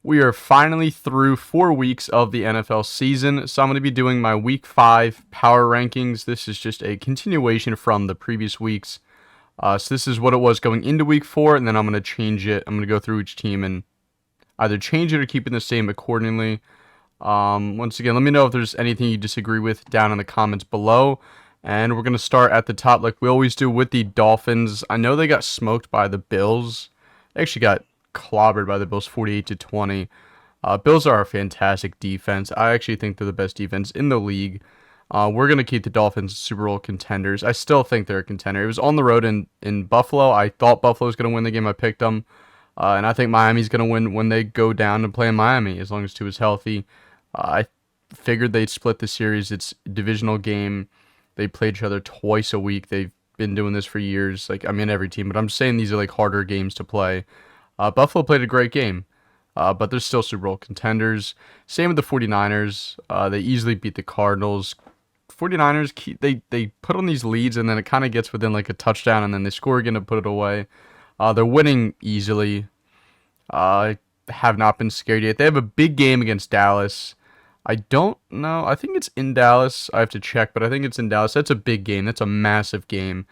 We are finally through 4 weeks of the NFL season, so I'm going to be doing my Week 5 power rankings. This is just a continuation from the previous weeks. So this is what it was going into Week 4, and then I'm going to change it. I'm going to go through each team and either change it or keep it the same accordingly. Once again, let me know if there's anything you disagree with down in the comments below. And we're going to start at the top like we always do with the Dolphins. I know they got smoked by the Bills. They actually got clobbered by the Bills 48-20. Bills are a fantastic defense. I actually think they're the best defense in the league. We're going to keep the Dolphins Super Bowl contenders. I still think they're a contender. It was on the road in Buffalo. I thought Buffalo was going to win the game. I picked them. And I think Miami's going to win when they go down and play in Miami, as long as Tua is healthy. I figured they'd split the series. It's a divisional game. They play each other twice a week. They've been doing this for years. Every team, but I'm just saying these are like harder games to play. Buffalo played a great game, but they're still Super Bowl contenders. Same with the 49ers. They easily beat the Cardinals. 49ers, they put on these leads, and then it kind of gets within like a touchdown, and then they score again to put it away. They're winning easily. Have not been scared yet. They have a big game against Dallas. I don't know. I think it's in Dallas. I have to check, but I think it's in Dallas. That's a big game. That's a massive game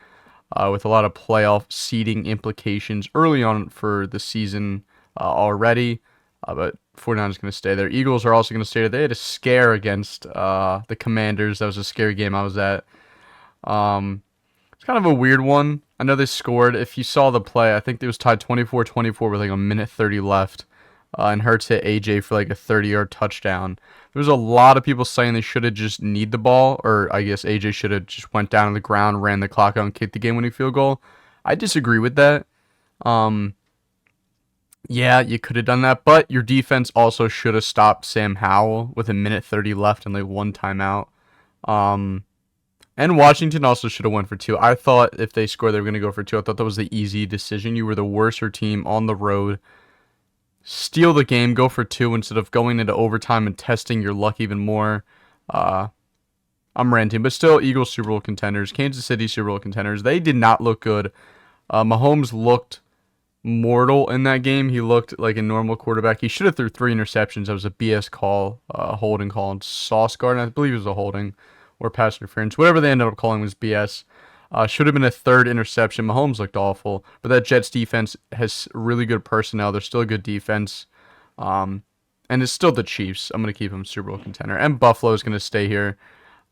with a lot of playoff seeding implications early on for the season already. But 49ers is going to stay there. Eagles are also going to stay there. They had a scare against the Commanders. That was a scary game I was at. It's kind of a weird one. I know they scored. If you saw the play, I think it was tied 24-24 with like a minute 30 left. And Hurts hit AJ for like a 30-yard touchdown. There was a lot of people saying they should have just kneed the ball, or I guess AJ should have just went down on the ground, ran the clock out, and kicked the game-winning field goal. I disagree with that. Yeah, you could have done that, but your defense also should have stopped Sam Howell with a minute 30 left and like one timeout. And Washington also should have went for two. I thought if they scored, they were going to go for two. I thought that was the easy decision. You were the worser team on the road. Steal the game, go for two instead of going into overtime and testing your luck even more. I'm ranting, but still, Eagles Super Bowl contenders, Kansas City Super Bowl contenders. They did not look good. Mahomes looked mortal in that game. He looked like a normal quarterback. He should have threw 3 interceptions. That was a BS call, holding call on Sauce Gardner. I believe it was a holding or pass interference. Whatever they ended up calling was BS. Should have been a 3rd interception. Mahomes looked awful, but that Jets defense has really good personnel. They're still a good defense, and it's still the Chiefs. I'm going to keep them Super Bowl contender, and Buffalo is going to stay here.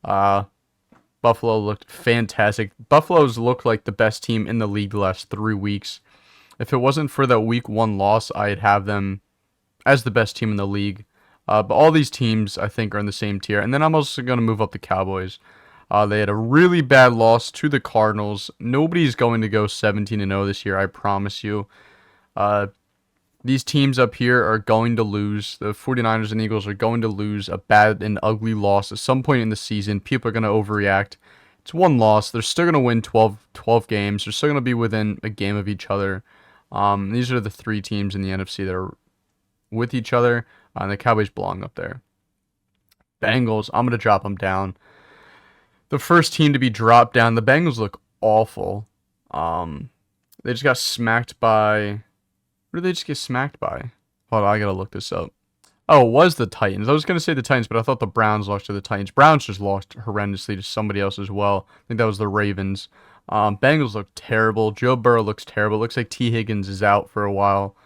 Buffalo looked fantastic. Buffalo's looked like the best team in the league the last 3 weeks. If it wasn't for that Week 1 loss, I'd have them as the best team in the league. But all these teams, I think, are in the same tier. And then I'm also going to move up the Cowboys. They had a really bad loss to the Cardinals. Nobody's going to go 17-0 this year, I promise you. These teams up here are going to lose. The 49ers and Eagles are going to lose a bad and ugly loss at some point in the season. People are going to overreact. It's one loss. They're still going to win 12 games. They're still going to be within a game of each other. These are the 3 teams in the NFC that are with each other. And the Cowboys belong up there. Bengals, I'm going to drop them down. The first team to be dropped down. The Bengals look awful. They just got smacked by... What did they just get smacked by? Hold on, I gotta look this up. Oh, it was the Titans. I was gonna say the Titans, but I thought the Browns lost to the Titans. Browns just lost horrendously to somebody else as well. I think that was the Ravens. Bengals look terrible. Joe Burrow looks terrible. It looks like T. Higgins is out for a while.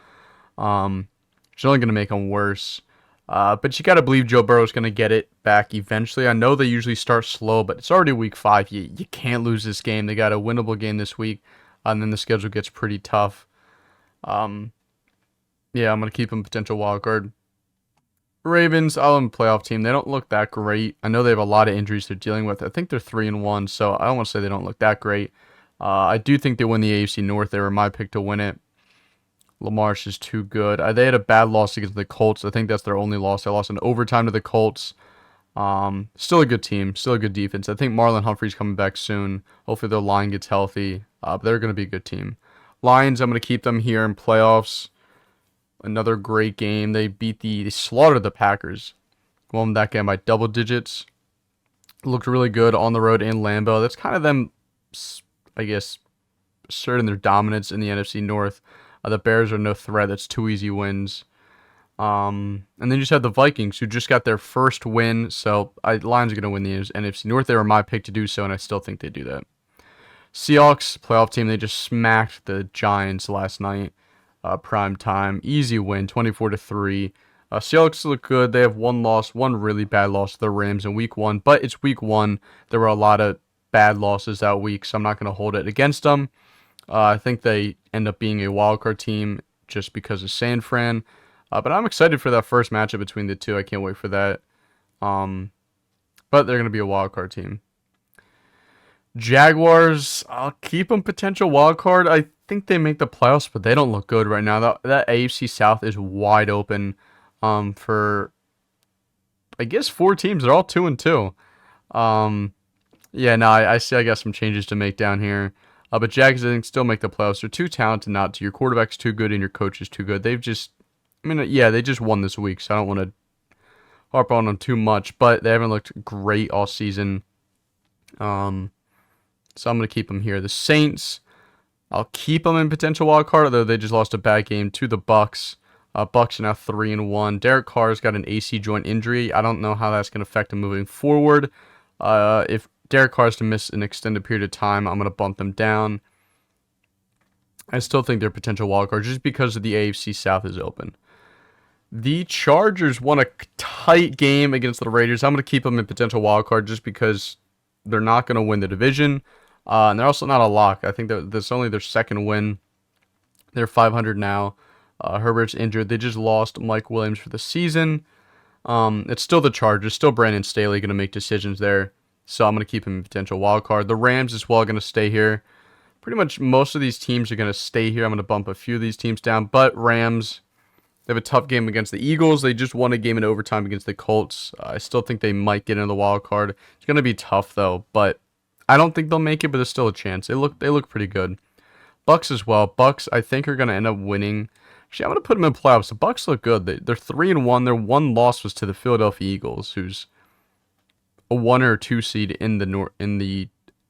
It's only gonna make them worse. But you got to believe Joe Burrow is going to get it back eventually. I know they usually start slow, but it's already week 5. You can't lose this game. They got a winnable game this week, and then the schedule gets pretty tough. Yeah, I'm going to keep them potential wild card. Ravens, I'll have a playoff team. They don't look that great. I know they have a lot of injuries they're dealing with. I think they're 3-1, so I don't want to say they don't look that great. I do think they win the AFC North. They were my pick to win it. Lamar's just too good. They had a bad loss against the Colts. I think that's their only loss. They lost in overtime to the Colts. Still a good team. Still a good defense. I think Marlon Humphrey's coming back soon. Hopefully their line gets healthy. But they're going to be a good team. Lions, I'm going to keep them here in playoffs. Another great game. They slaughtered the Packers. Won that game by double digits. Looked really good on the road in Lambeau. That's kind of them, I guess, asserting their dominance in the NFC North. The Bears are no threat. That's 2 easy wins. And then you just had the Vikings, who just got their first win. So Lions are going to win the NFC North. They were my pick to do so, and I still think they do that. Seahawks, playoff team, they just smacked the Giants last night. Prime time. Easy win, 24-3. Seahawks look good. They have one loss, one really bad loss to the Rams in week 1. But it's week 1. There were a lot of bad losses that week, so I'm not going to hold it against them. I think they end up being a wildcard team just because of San Fran. But I'm excited for that first matchup between the two. I can't wait for that. But they're going to be a wildcard team. Jaguars, I'll keep them potential wildcard. I think they make the playoffs, but they don't look good right now. That AFC South is wide open for, I guess, 4 teams. They're all 2-2. Yeah, no, I see. I got some changes to make down here. But Jags, I think, still make the playoffs. They're too talented not to. Your quarterback's too good and your coach is too good. They've just, they just won this week, so I don't want to harp on them too much. But they haven't looked great all season. So I'm going to keep them here. The Saints, I'll keep them in potential wild card, although they just lost a bad game to the Bucks. Bucks are now 3-1. Derek Carr's got an AC joint injury. I don't know how that's going to affect him moving forward. If Derek Carr's to miss an extended period of time, I'm going to bump them down. I still think they're potential wild card just because of the AFC South is open. The Chargers won a tight game against the Raiders. I'm going to keep them in potential wild card just because they're not going to win the division. And they're also not a lock. I think that that's only their second win. They're 500 now. Herbert's injured. They just lost Mike Williams for the season. It's still the Chargers. Still Brandon Staley going to make decisions there. So I'm going to keep him in potential wild card. The Rams as well are going to stay here. Pretty much most of these teams are going to stay here. I'm going to bump a few of these teams down. But Rams, they have a tough game against the Eagles. They just won a game in overtime against the Colts. I still think they might get into the wild card. It's going to be tough though. But I don't think they'll make it, but there's still a chance. They look pretty good. Bucks as well. Bucks, I think, are going to end up winning. Actually, I'm going to put them in playoffs. The Bucks look good. They're 3-1. Their one loss was to the Philadelphia Eagles, who's a 1 or 2 seed in the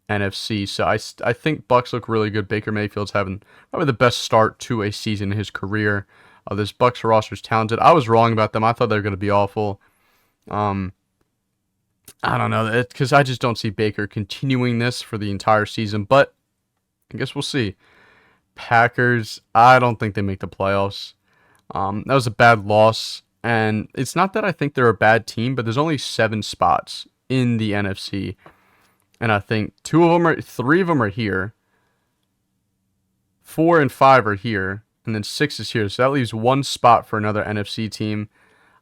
NFC. So I think Bucks look really good. Baker Mayfield's having probably the best start to a season in his career. This Bucks roster is talented. I was wrong about them. I thought they were going to be awful. I don't know, because I just don't see Baker continuing this for the entire season. But I guess we'll see. Packers, I don't think they make the playoffs. That was a bad loss. And it's not that I think they're a bad team, but there's only 7 spots in the NFC. And I think 3 of them are here. 4 and 5 are here. And then 6 is here. So that leaves 1 spot for another NFC team.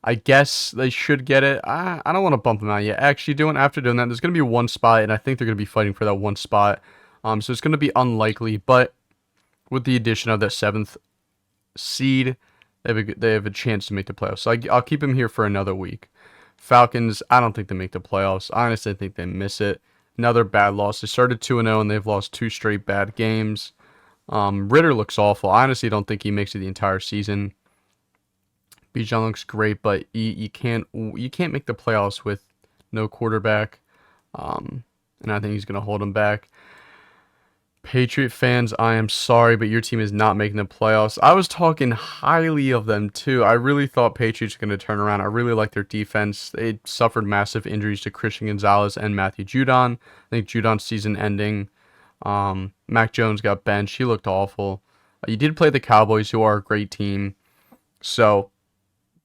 I guess they should get it. I don't want to bump them out yet. Actually, after doing that, there's going to be 1 spot, and I think they're going to be fighting for that 1 spot. So it's going to be unlikely, but with the addition of that 7th seed, they have a chance to make the playoffs. So I'll keep them here for another week. Falcons, I don't think they make the playoffs. I honestly think they miss it. Another bad loss. They started 2-0, and they've lost 2 straight bad games. Ritter looks awful. I honestly don't think he makes it the entire season. Bijan looks great, but you can't make the playoffs with no quarterback. And I think he's going to hold him back. Patriot fans, I am sorry, but your team is not making the playoffs. I was talking highly of them too. I really thought Patriots were going to turn around. I really like their defense. They suffered massive injuries to Christian Gonzalez and Matthew Judon. I think Judon's season ending. Mac Jones got benched. He looked awful. You did play the Cowboys, who are a great team.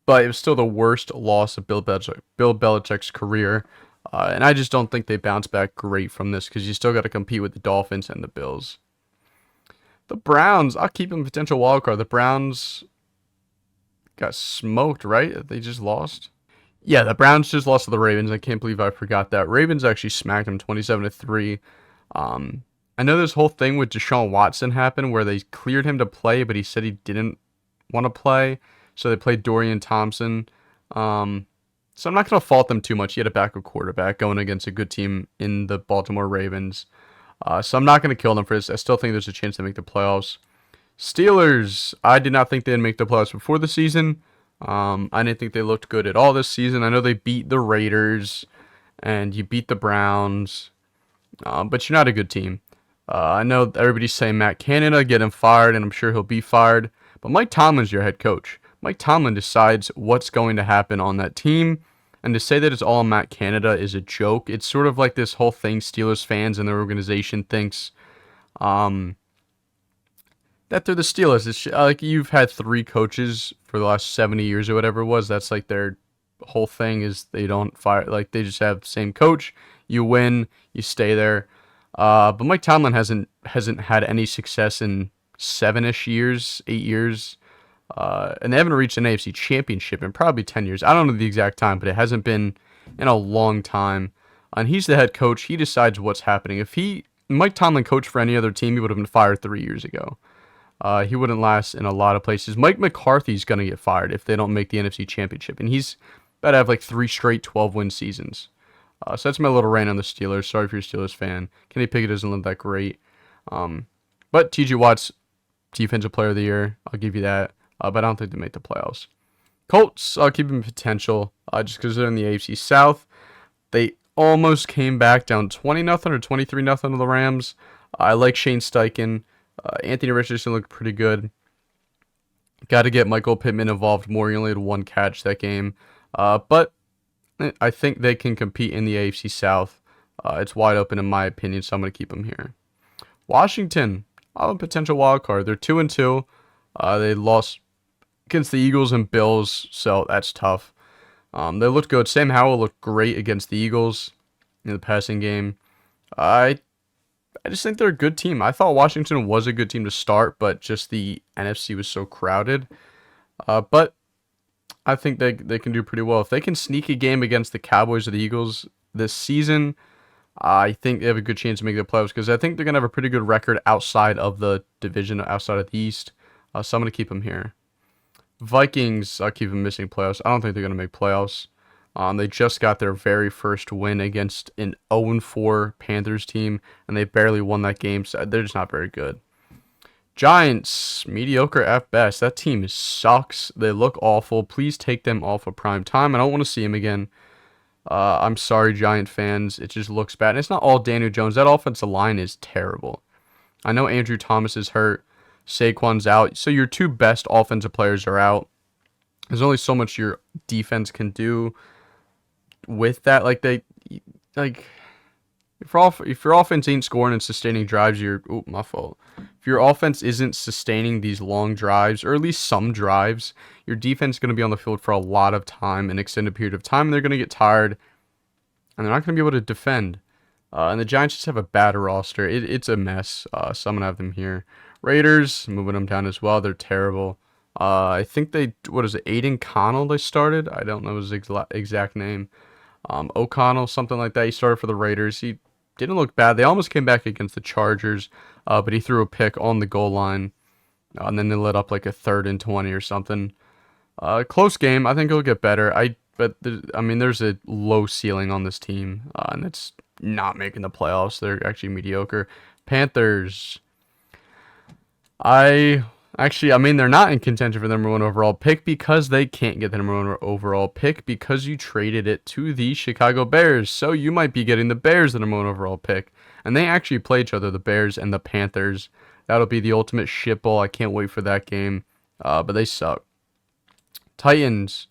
But it was still the worst loss of Bill Belichick's career. And I just don't think they bounce back great from this because you still got to compete with the Dolphins and the Bills. The Browns, I'll keep them a potential wild card. The Browns got smoked, right? They just lost. Yeah, the Browns just lost to the Ravens. I can't believe I forgot that. Ravens actually smacked them 27-3. I know this whole thing with Deshaun Watson happened where they cleared him to play, but he said he didn't want to play. So they played Dorian Thompson. So I'm not going to fault them too much. He had a backup quarterback going against a good team in the Baltimore Ravens. So I'm not going to kill them for this. I still think there's a chance to make the playoffs. Steelers, I did not think they'd make the playoffs before the season. I didn't think they looked good at all this season. I know they beat the Raiders and you beat the Browns, but you're not a good team. I know everybody's saying Matt Canada, get him fired, and I'm sure he'll be fired. But Mike Tomlin's your head coach. Mike Tomlin decides what's going to happen on that team. And to say that it's all Matt Canada is a joke. It's sort of like this whole thing Steelers fans and their organization thinks that they're the Steelers. It's like you've had 3 coaches for the last 70 years or whatever it was. That's like their whole thing is they don't fire. Like they just have the same coach. You win, you stay there. But Mike Tomlin hasn't had any success in 7-ish years, 8 years. And they haven't reached an AFC championship in probably 10 years. I don't know the exact time, but it hasn't been in a long time. And he's the head coach. He decides what's happening. If Mike Tomlin coached for any other team, he would have been fired 3 years ago. He wouldn't last in a lot of places. Mike McCarthy's going to get fired if they don't make the NFC championship. And he's about to have like 3 straight 12-win seasons. So that's my little rant on the Steelers. Sorry if you're a Steelers fan. Kenny Pickett doesn't look that great. But T.J. Watt's Defensive Player of the Year. I'll give you that. But I don't think they make the playoffs. Colts, I'll keep them potential just because they're in the AFC South. They almost came back down 20-0 or 23-0 to the Rams. I like Shane Steichen. Anthony Richardson looked pretty good. Got to get Michael Pittman involved more. He only had 1 catch that game. But I think they can compete in the AFC South. It's wide open in my opinion, so I'm going to keep them here. Washington, I have a potential wild card. They're 2-2. They lost against the Eagles and Bills, so that's tough. They looked good. Sam Howell looked great against the Eagles in the passing game. I just think they're a good team. I thought Washington was a good team to start, but just the NFC was so crowded. But I think they can do pretty well. If they can sneak a game against the Cowboys or the Eagles this season, I think they have a good chance to make the playoffs because I think they're going to have a pretty good record outside of the division, outside of the East. So I'm going to keep them here. Vikings, I'll keep them missing playoffs. I don't think they're going to make playoffs. They just got their very first win against an 0-4 Panthers team, and they barely won that game, so they're just not very good. Giants, mediocre at best. That team sucks. They look awful. Please take them off of prime time. I don't want to see them again. I'm sorry, Giant fans. It just looks bad. And it's not all Daniel Jones. That offensive line is terrible. I know Andrew Thomas is hurt. Saquon's out. So your 2 best offensive players are out. There's only so much your defense can do with that. If your offense ain't scoring and sustaining drives, my fault. If your offense isn't sustaining these long drives, or at least some drives, your defense is going to be on the field for a lot of time, an extended period of time, and they're going to get tired, and they're not going to be able to defend. And the Giants just have a bad roster. It's a mess. So I'm going to have them here. Raiders, moving them down as well. They're terrible. I think Aiden Connell they started? I don't know his exact name. O'Connell, something like that. He started for the Raiders. He didn't look bad. They almost came back against the Chargers, but he threw a pick on the goal line, and then they let up like a 3rd and 20 or something. Close game. I think it'll get better. There's a low ceiling on this team, and it's not making the playoffs. They're actually mediocre. Panthers. They're not in contention for the number 1 overall pick because they can't get the number 1 overall pick because you traded it to the Chicago Bears. So you might be getting the Bears the number 1 overall pick. And they actually play each other, the Bears and the Panthers. That'll be the ultimate shitball. I can't wait for that game. But they suck. Titans.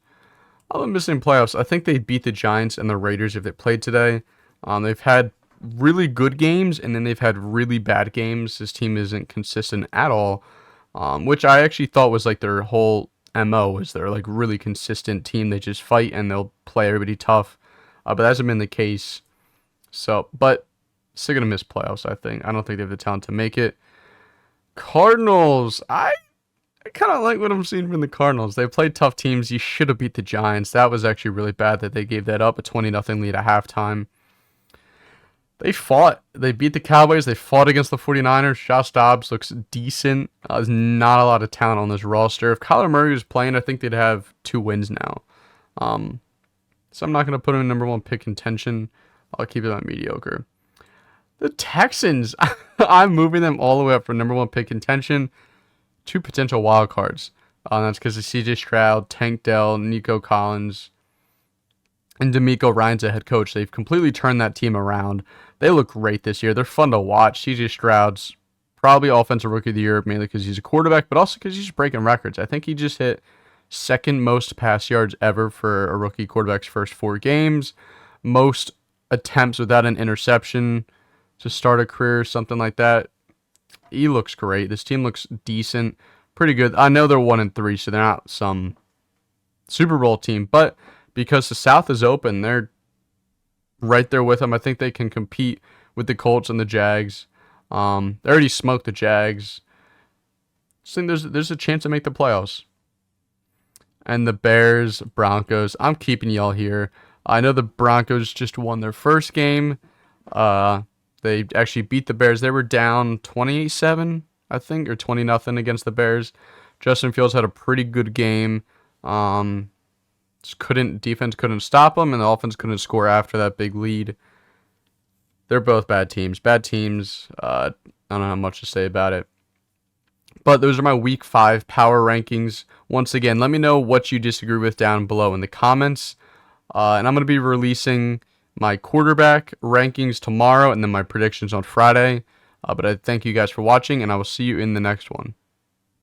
I'm missing playoffs. I think they beat the Giants and the Raiders if they played today. They've had really good games and then they've had really bad games. This team isn't consistent at all. Which I actually thought was like their whole MO was they're like really consistent team. They just fight and they'll play everybody tough. But that hasn't been the case. So, but still gonna miss playoffs, I think. I don't think they have the talent to make it. Cardinals. I kind of like what I'm seeing from the Cardinals. They played tough teams. You should have beat the Giants. That was actually really bad that they gave that up, a 20-0 lead at halftime. They fought. They beat the Cowboys. They fought against the 49ers. Josh Dobbs looks decent. There's not a lot of talent on this roster. If Kyler Murray was playing, I think they'd have 2 wins now. So I'm not going to put him in number 1 pick contention. I'll keep it on mediocre. The Texans, I'm moving them all the way up for number 1 pick contention. 2 potential wild cards. That's because of CJ Stroud, Tank Dell, Nico Collins, and D'Amico Ryan's a head coach. They've completely turned that team around. They look great this year. They're fun to watch. CJ Stroud's probably offensive rookie of the year, mainly because he's a quarterback, but also because he's breaking records. I think he just hit second most pass yards ever for a rookie quarterback's first 4 games, most attempts without an interception to start a career, something like that. He looks great. This team looks decent, pretty good. I know they're 1-3, so they're not some Super Bowl team, but because the South is open, they're right there with them. I think they can compete with the Colts and the Jags. They already smoked the Jags. I think there's a chance to make the playoffs. And the Bears, Broncos. I'm keeping y'all here. I know the Broncos just won their first game. They actually beat the Bears. They were down 28-7, I think, or 20-0 against the Bears. Justin Fields had a pretty good game. Defense couldn't stop them, and the offense couldn't score after that big lead. They're both bad teams. I don't know how much to say about it. But those are my Week 5 power rankings. Once again, let me know what you disagree with down below in the comments. And I'm going to be releasing my quarterback rankings tomorrow and then my predictions on Friday. But I thank you guys for watching, and I will see you in the next one.